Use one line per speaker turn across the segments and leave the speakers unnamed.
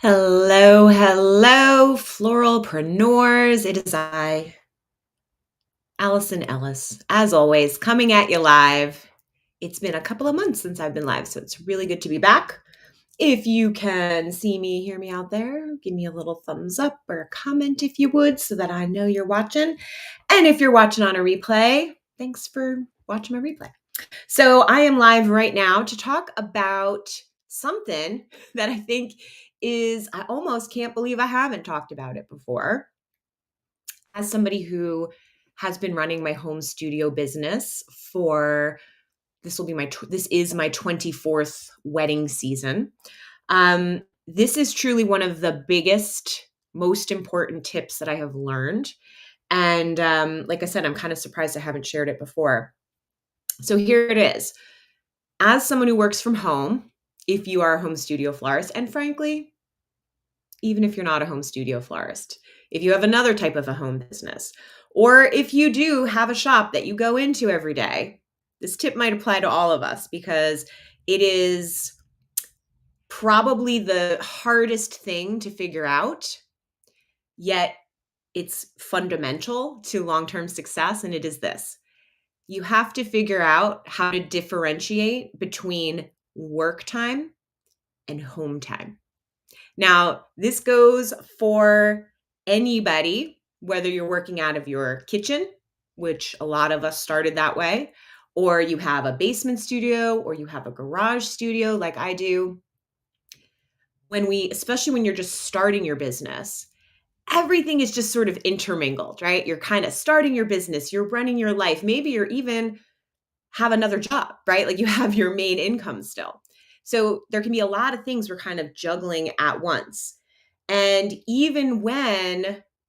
Hello, hello, floralpreneurs. It is I, Allison Ellis, as always, coming at you live. It's been a couple of months since I've been live, so it's really good to be back. If you can see me, hear me out there, give me a little thumbs up or a comment if you would, so that I know you're watching. And if you're watching on a replay, thanks for watching my replay. So I am live right now to talk about something that I think I almost can't believe I haven't talked about it before. As somebody who has been running my home studio business for this is my 24th wedding season. This is truly one of the biggest, most important tips that I have learned. And like I said, I'm kind of surprised I haven't shared it before. So here it is. As someone who works from home, if you are a home studio florist, and frankly, even if you're not a home studio florist, if you have another type of a home business, or if you do have a shop that you go into every day, this tip might apply to all of us because it is probably the hardest thing to figure out, yet it's fundamental to long-term success. And it is this: you have to figure out how to differentiate between work time and home time. Now, this goes for anybody, whether you're working out of your kitchen, which a lot of us started that way, or you have a basement studio, or you have a garage studio like I do. Especially when you're just starting your business, everything is just sort of intermingled, right? You're kind of starting your business, you're running your life. Maybe you're even have another job, right? Like you have your main income still. So there can be a lot of things we're kind of juggling at once. And even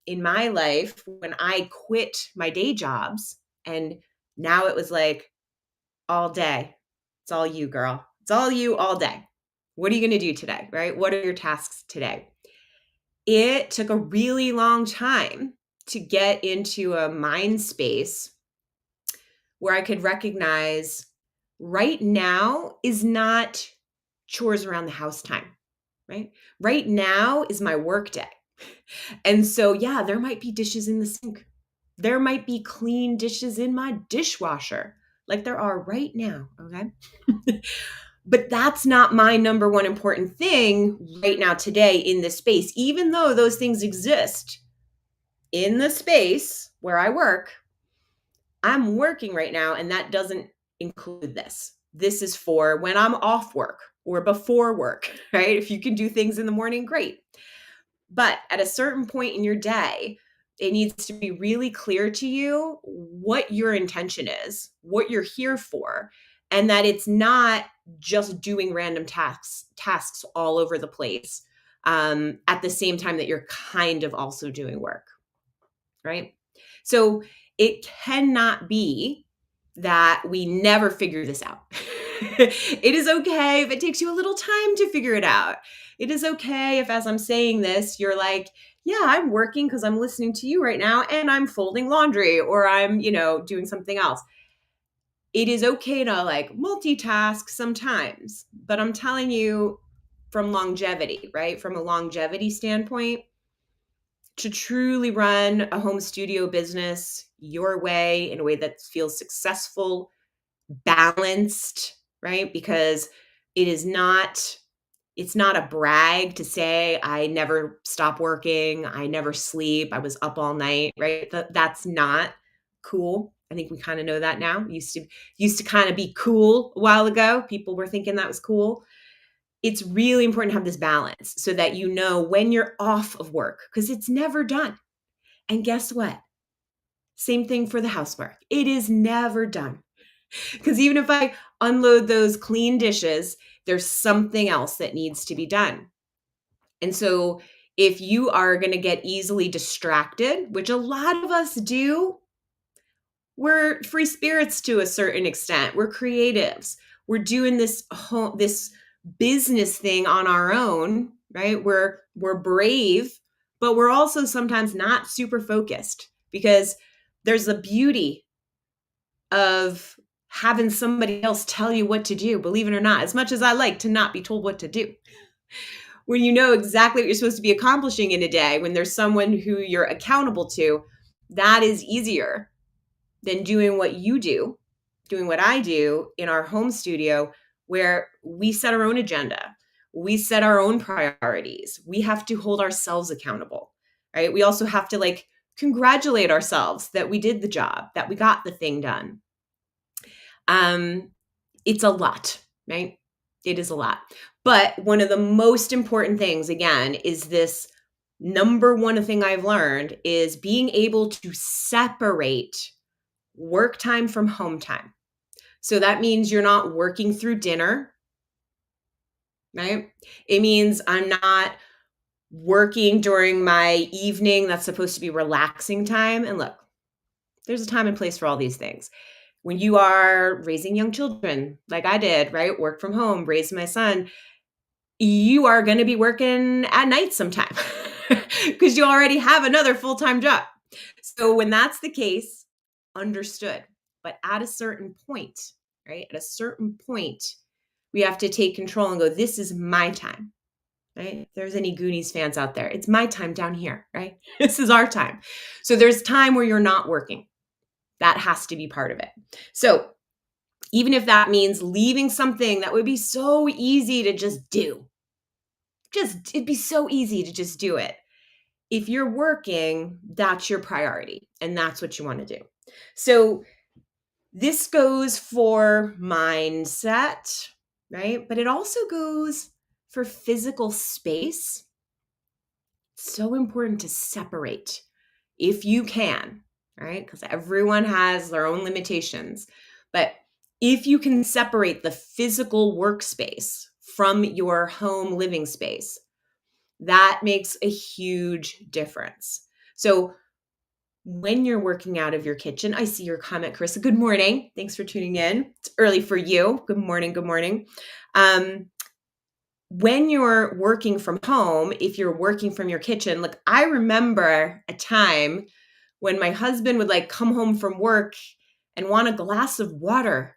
in my life, when I quit my day jobs, and now it was like all day, it's all you, girl. It's all you all day. What are you going to do today, right? What are your tasks today? It took a really long time to get into a mind space where I could recognize right now is not chores around the house time, right? Right now is my work day. And so, yeah, there might be dishes in the sink. There might be clean dishes in my dishwasher, like there are right now, okay? But that's not my number one important thing right now, today, in this space, even though those things exist in the space where I work. I'm working right now, and that doesn't include this. This is for when I'm off work or before work, right? If you can do things in the morning, great. But at a certain point in your day, it needs to be really clear to you what your intention is, what you're here for, and that it's not just doing random tasks all over the place at the same time that you're kind of also doing work, right? So it cannot be that we never figure this out. It is okay if it takes you a little time to figure it out. It is okay if, as I'm saying this, you're like, yeah, I'm working because I'm listening to you right now and I'm folding laundry or I'm, doing something else. It is okay to like multitask sometimes, but I'm telling you from longevity, right? From a longevity standpoint, to truly run a home studio business your way, in a way that feels successful, balanced, right? Because it is not it's not a brag to say I never stop working, I never sleep, I was up all night, right? That's not cool. I think we kind of know that now. Used to kind of be cool a while ago. People were thinking that was cool. It's really important to have this balance so that you know when you're off of work, because it's never done. And guess what? Same thing for the housework. It is never done. Because even if I unload those clean dishes, there's something else that needs to be done. And so if you are going to get easily distracted, which a lot of us do, we're free spirits to a certain extent. We're creatives. We're doing this business thing on our own, right? We're brave, but we're also sometimes not super focused, because there's the beauty of having somebody else tell you what to do, believe it or not, as much as I like to not be told what to do. when you know exactly what you're supposed to be accomplishing in a day, when there's someone who you're accountable to, that is easier than doing what you do, doing what I do in our home studio, where we set our own agenda. We set our own priorities. We have to hold ourselves accountable, right? We also have to like congratulate ourselves that we did the job, that we got the thing done. It's a lot, right? It is a lot. But one of the most important things, again, is this number one thing I've learned is being able to separate work time from home time. So that means you're not working through dinner, right? It means I'm not working during my evening that's supposed to be relaxing time. And look, there's a time and place for all these things. When you are raising young children, like I did, right? Work from home, raise my son, you are going to be working at night sometime because you already have another full-time job. So when that's the case, understood. But at a certain point, right? At a certain point, we have to take control and go, this is my time, right? If there's any Goonies fans out there, it's my time down here, right? This is our time. So there's time where you're not working. That has to be part of it. So even if that means leaving something that would be so easy to just do, it'd be so easy to just do it. If you're working, that's your priority and that's what you want to do. So this goes for mindset, right? But it also goes for physical space. It's so important to separate if you can, right? Because everyone has their own limitations. But if you can separate the physical workspace from your home living space, that makes a huge difference. So when you're working out of your kitchen, I see your comment, Carissa. Good morning. Thanks for tuning in. It's early for you. Good morning. Good morning. When you're working from home, if you're working from your kitchen, like I remember a time when my husband would like come home from work and want a glass of water.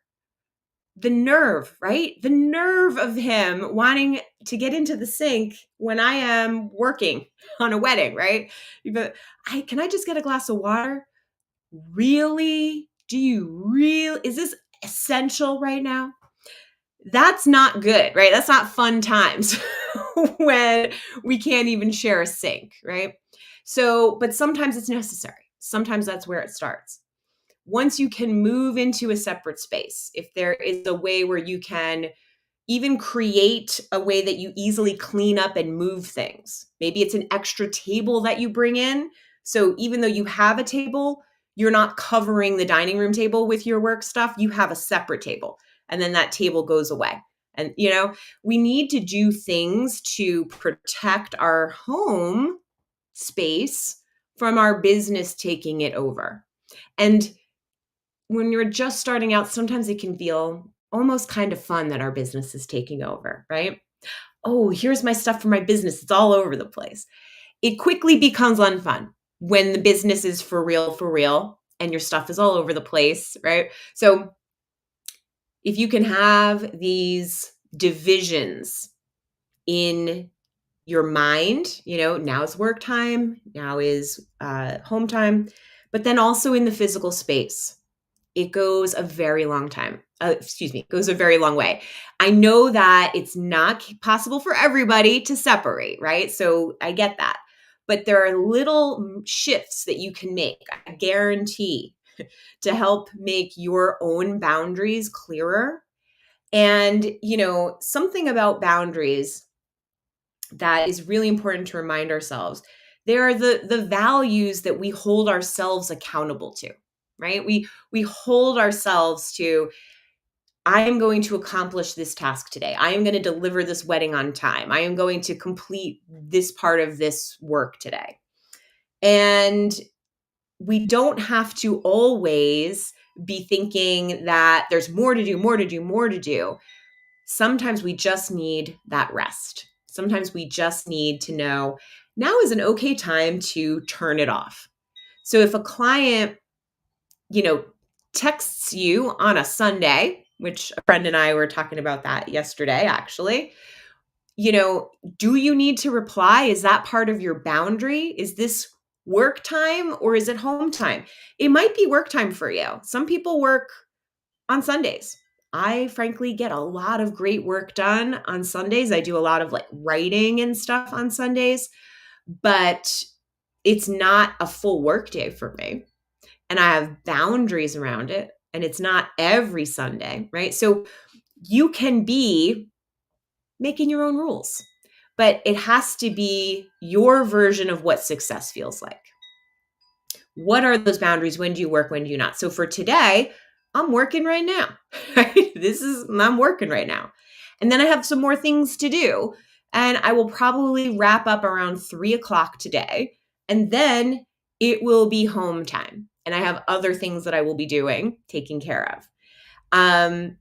The nerve, right? The nerve of him wanting to get into the sink when I am working on a wedding, right? But can I just get a glass of water? Really? Is this essential right now? That's not good, right? That's not fun times when we can't even share a sink, right? So, but sometimes it's necessary. Sometimes that's where it starts. Once you can move into a separate space, if there is a way where you can even create a way that you easily clean up and move things. Maybe it's an extra table that you bring in. So even though you have a table, you're not covering the dining room table with your work stuff. You have a separate table, and then that table goes away. And, we need to do things to protect our home space from our business taking it over. And when you're just starting out, sometimes it can feel almost kind of fun that our business is taking over, right? Oh, here's my stuff for my business. It's all over the place. It quickly becomes unfun when the business is for real, and your stuff is all over the place, right? So if you can have these divisions in your mind, now is work time, now is home time, but then also in the physical space, it goes a very long time. Goes a very long way. I know that it's not possible for everybody to separate, right? So I get that. But there are little shifts that you can make, I guarantee, to help make your own boundaries clearer. And, something about boundaries that is really important to remind ourselves. They are the values that we hold ourselves accountable to, right? We hold ourselves to, I am going to accomplish this task today. I am going to deliver this wedding on time. I am going to complete this part of this work today. And we don't have to always be thinking that there's more to do, more to do, more to do. Sometimes we just need that rest. Sometimes we just need to know now is an okay time to turn it off. So if a client, texts you on a Sunday, which a friend and I were talking about that yesterday, actually, do you need to reply? Is that part of your boundary? Is this work time or is it home time? It might be work time for you. Some people work on Sundays. I frankly get a lot of great work done on Sundays. I do a lot of like writing and stuff on Sundays, but it's not a full work day for me. And I have boundaries around it. And it's not every Sunday, right? So you can be making your own rules, but it has to be your version of what success feels like. What are those boundaries? When do you work? When do you not? So for today, I'm working right now. Right? I'm working right now. And then I have some more things to do. And I will probably wrap up around 3 o'clock today. And then it will be home time. And I have other things that I will be doing, taking care of.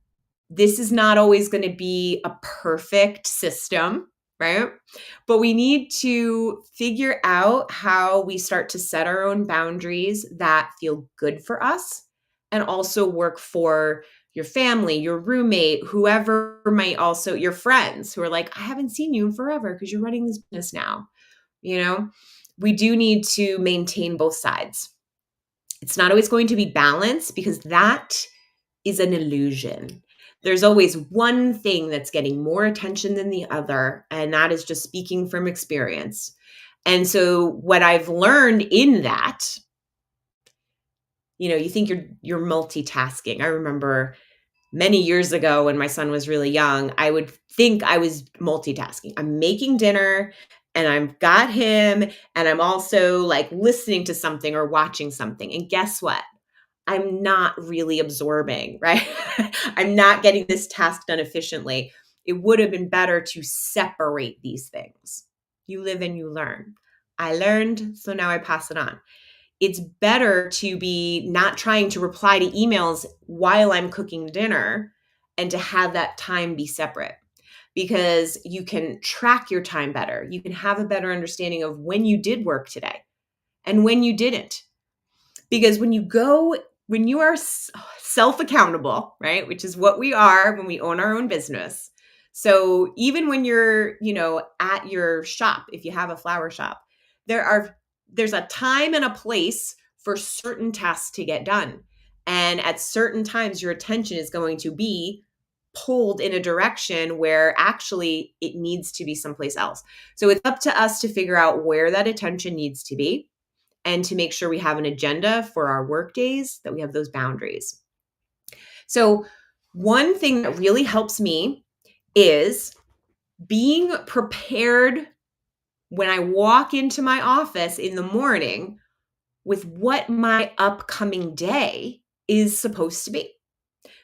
This is not always going to be a perfect system, right? But we need to figure out how we start to set our own boundaries that feel good for us and also work for your family, your roommate, whoever might also, your friends who are like, I haven't seen you in forever because you're running this business now. We do need to maintain both sides. It's not always going to be balanced because that is an illusion. There's always one thing that's getting more attention than the other, and that is just speaking from experience. And so what I've learned in that, you think you're multitasking. I remember many years ago when my son was really young, I would think I was multitasking. I'm making dinner and I've got him and I'm also like listening to something or watching something. And guess what? I'm not really absorbing, right? I'm not getting this task done efficiently. It would have been better to separate these things. You live and you learn. I learned, so now I pass it on. It's better to be not trying to reply to emails while I'm cooking dinner and to have that time be separate because you can track your time better. You can have a better understanding of when you did work today and when you didn't. Because when you are self-accountable, right, which is what we are when we own our own business. So even when you're, at your shop, if you have a flower shop, there's a time and a place for certain tasks to get done. And at certain times, your attention is going to be pulled in a direction where actually it needs to be someplace else. So it's up to us to figure out where that attention needs to be and to make sure we have an agenda for our work days, that we have those boundaries. So one thing that really helps me is being prepared when I walk into my office in the morning with what my upcoming day is supposed to be.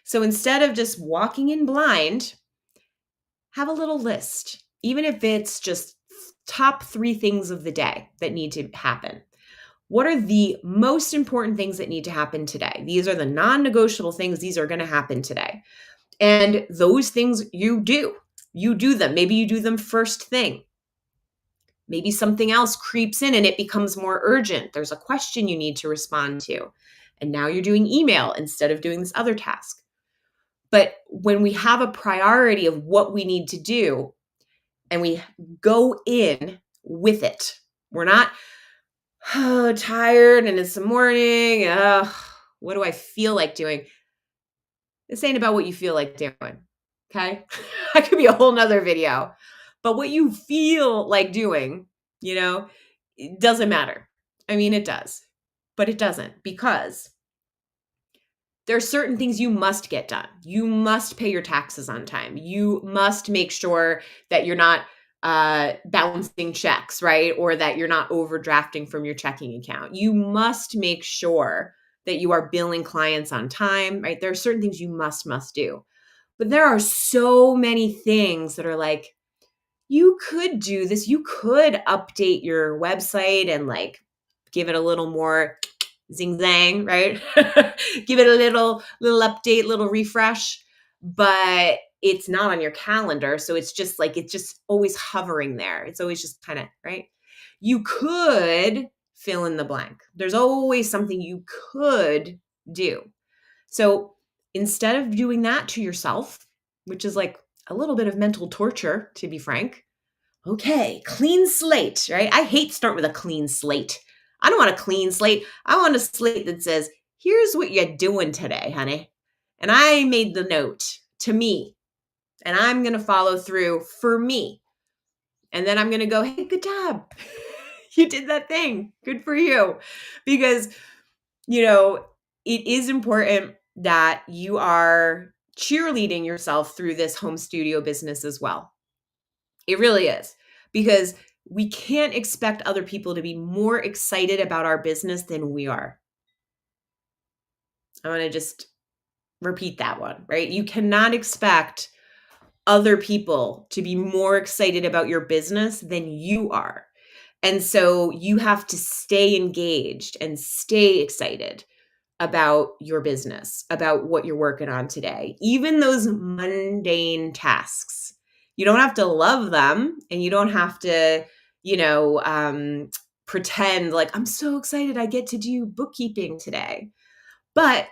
So instead of just walking in blind, have a little list, even if it's just top 3 things of the day that need to happen. What are the most important things that need to happen today? These are the non-negotiable things. These are going to happen today. And those things you do. You do them. Maybe you do them first thing. Maybe something else creeps in and it becomes more urgent. There's a question you need to respond to. And now you're doing email instead of doing this other task. But when we have a priority of what we need to do and we go in with it, we're not tired and it's the morning. What do I feel like doing? This ain't about what you feel like doing. Okay. That could be a whole nother video. But what you feel like doing, it doesn't matter. I mean, it does, but it doesn't because there are certain things you must get done. You must pay your taxes on time. You must make sure that you're not bouncing checks, right? Or that you're not overdrafting from your checking account. You must make sure that you are billing clients on time, right? There are certain things you must do. But there are so many things that are like, you could do this. You could update your website and like give it a little more zing zang, right? Give it a little update, little refresh, but it's not on your calendar. So it's just always hovering there. It's always just kind of, right? You could fill in the blank. There's always something you could do. So instead of doing that to yourself, which is like a little bit of mental torture, to be frank. Okay, clean slate, right? I hate start with a clean slate. I don't want a clean slate. I want a slate that says, here's what you're doing today, honey. And I made the note to me, and I'm going to follow through for me. And then I'm going to go, hey, good job. You did that thing. Good for you. Because, it is important that you are cheerleading yourself through this home studio business as well. It really is. Because we can't expect other people to be more excited about our business than we are. I want to just repeat that one, right? You cannot expect other people to be more excited about your business than you are. And so you have to stay engaged and stay excited about your business, about what you're working on today, even those mundane tasks. You don't have to love them, and you don't have to, pretend like, I'm so excited I get to do bookkeeping today. But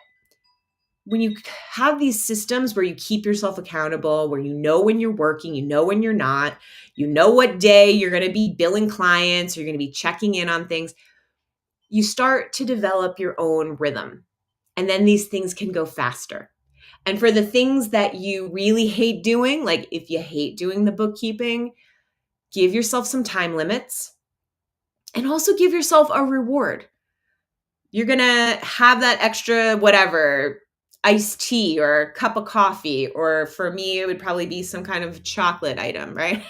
when you have these systems where you keep yourself accountable, where you know when you're working, you know when you're not, you know what day you're going to be billing clients, you're going to be checking in on things, you start to develop your own rhythm. And then these things can go faster. And for the things that you really hate doing, like if you hate doing the bookkeeping, give yourself some time limits and also give yourself a reward. You're going to have that extra whatever, iced tea or a cup of coffee, or for me, it would probably be some kind of chocolate item, right?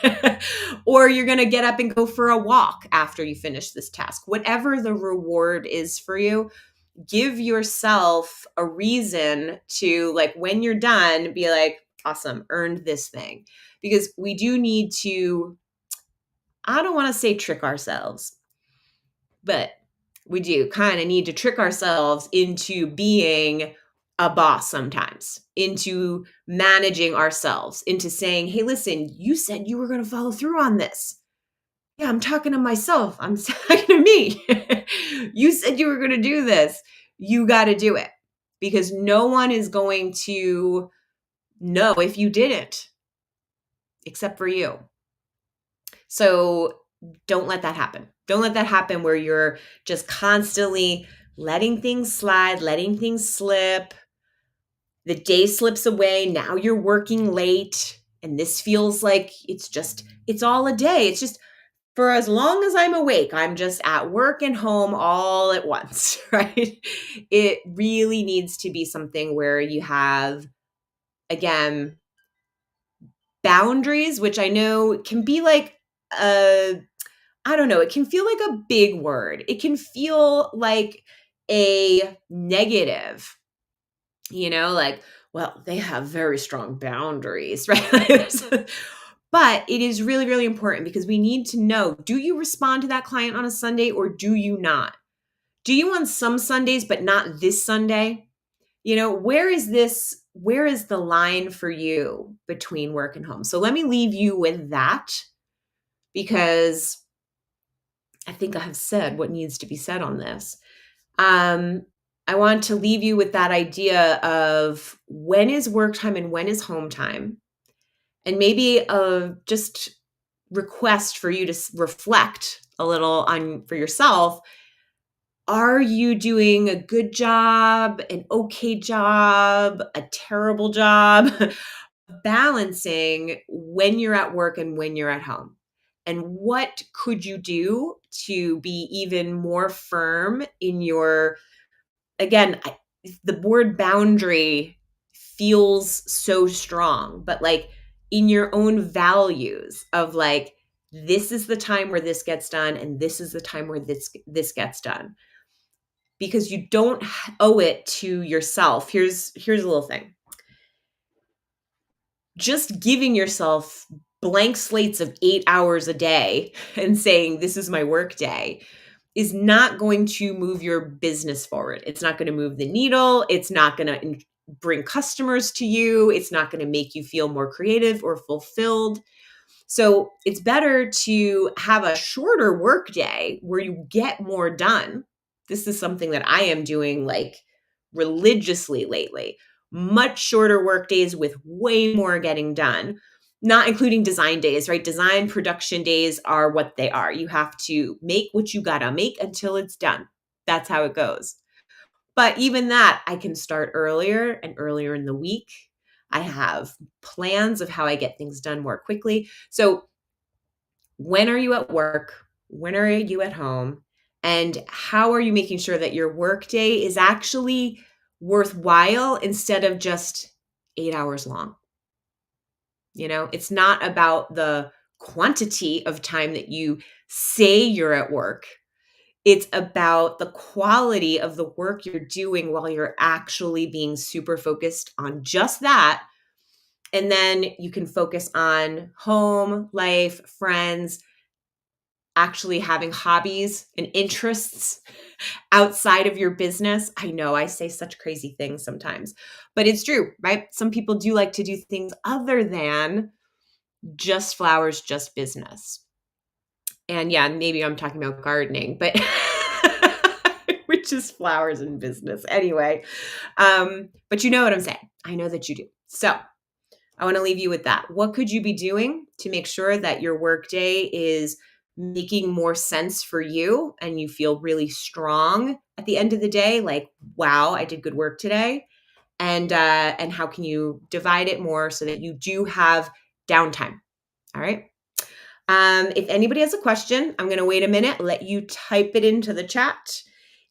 Or you're going to get up and go for a walk after you finish this task. Whatever the reward is for you, give yourself a reason to, like, when you're done, be like, awesome, earned this thing. Because we do need to, I don't want to say trick ourselves, but we do kind of need to trick ourselves into being a boss sometimes, into managing ourselves, into saying, hey, listen, you said you were going to follow through on this. Yeah, I'm talking to myself. I'm talking to me. You said you were going to do this. You got to do it, because no one is going to know if you didn't, except for you. So don't let that happen. Don't let that happen where you're just constantly letting things slide, letting things slip. The day slips away. Now you're working late, and this feels like it's all a day. It's just, for as long as I'm awake, I'm just at work and home all at once, right? It really needs to be something where you have, again, boundaries, which I know can be like I don't know, it can feel like a big word. It can feel like a negative, like, well, they have very strong boundaries, right? But it is really, really important, because we need to know, do you respond to that client on a Sunday or do you not? Do you on some Sundays, but not this Sunday? Where is the line for you between work and home? So let me leave you with that, because I think I have said what needs to be said on this. I want to leave you with that idea of when is work time and when is home time. And maybe just request for you to reflect a little on for yourself. Are you doing a good job, an okay job, a terrible job, balancing when you're at work and when you're at home? And what could you do to be even more firm in your, again, the word boundary feels so strong, but like in your own values of like, this is the time where this gets done and this is the time where this gets done. Because you don't owe it to yourself. Here's a little thing. Just giving yourself blank slates of 8 hours a day and saying, this is my work day, is not going to move your business forward. It's not going to move the needle. It's not going to bring customers to you. It's not going to make you feel more creative or fulfilled. So it's better to have a shorter work day where you get more done. This is something that I am doing like religiously lately. Much shorter work days with way more getting done. not including design days, right? Design production days are what they are. You have to make what you gotta make until it's done. That's how it goes. But even that, I can start earlier and earlier in the week. I have plans of how I get things done more quickly. So, when are you at work? When are you at home? And how are you making sure that your work day is actually worthwhile instead of just 8 hours long? It's not about the quantity of time that you say you're at work. It's about the quality of the work you're doing while you're actually being super focused on just that. And then you can focus on home, life, friends, actually having hobbies and interests outside of your business. I know I say such crazy things sometimes, but it's true, right? Some people do like to do things other than just flowers, just business. And yeah, maybe I'm talking about gardening, but which is flowers and business anyway. But you know what I'm saying. I know that you do. So I want to leave you with that. What could you be doing to make sure that your workday is making more sense for you and you feel really strong at the end of the day? Like, wow, I did good work today. And how can you divide it more so that you do have downtime? All right. If anybody has a question, I'm going to wait a minute, let you type it into the chat.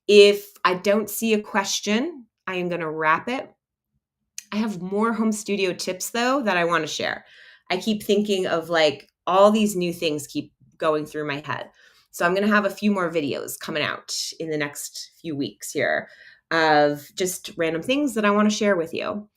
If I don't see a question, I am going to wrap it. I have more home studio tips though that I want to share. I keep thinking of like all these new things keep going through my head. So I'm going to have a few more videos coming out in the next few weeks here of just random things that I want to share with you.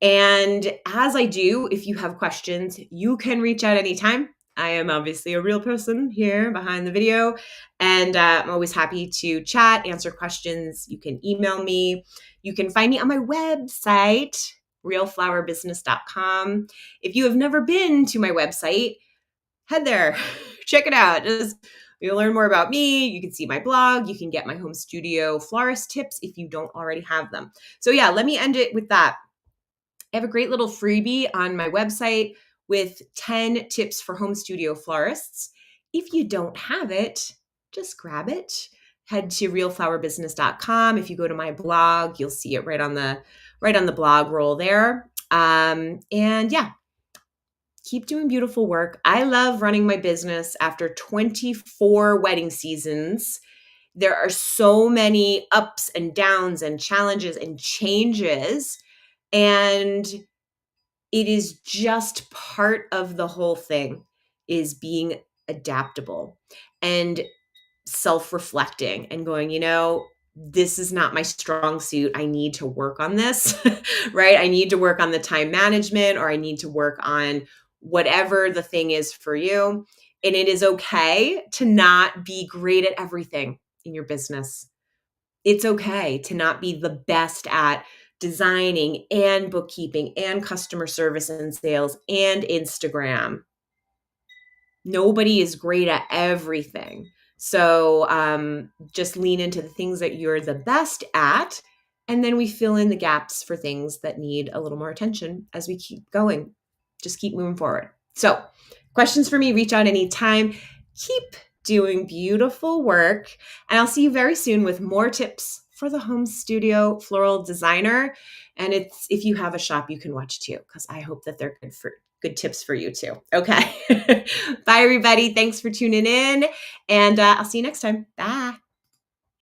And as I do, if you have questions, you can reach out anytime. I am obviously a real person here behind the video, and I'm always happy to chat, answer questions. You can email me. You can find me on my website, realflowerbusiness.com. If you have never been to my website, head there, check it out. You'll learn more about me. You can see my blog. You can get my home studio florist tips if you don't already have them. So yeah, let me end it with that. I have a great little freebie on my website with 10 tips for home studio florists. If you don't have it, just grab it. Head to realflowerbusiness.com. If you go to my blog, you'll see it right on the blog roll there. And yeah, keep doing beautiful work. I love running my business after 24 wedding seasons. There are so many ups and downs and challenges and changes. And it is just part of the whole thing is being adaptable and self-reflecting and going, this is not my strong suit. I need to work on this, right? I need to work on the time management, or I need to work on whatever the thing is for you. And it is okay to not be great at everything in your business. It's okay to not be the best at designing and bookkeeping and customer service and sales and Instagram. Nobody is great at everything. So just lean into the things that you're the best at. And then we fill in the gaps for things that need a little more attention as we keep going. Just keep moving forward. So, questions for me, reach out anytime. Keep doing beautiful work. And I'll see you very soon with more tips for the home studio floral designer. And if you have a shop, you can watch too, because I hope that they're good tips for you too. Okay. Bye, everybody. Thanks for tuning in. And I'll see you next time. Bye.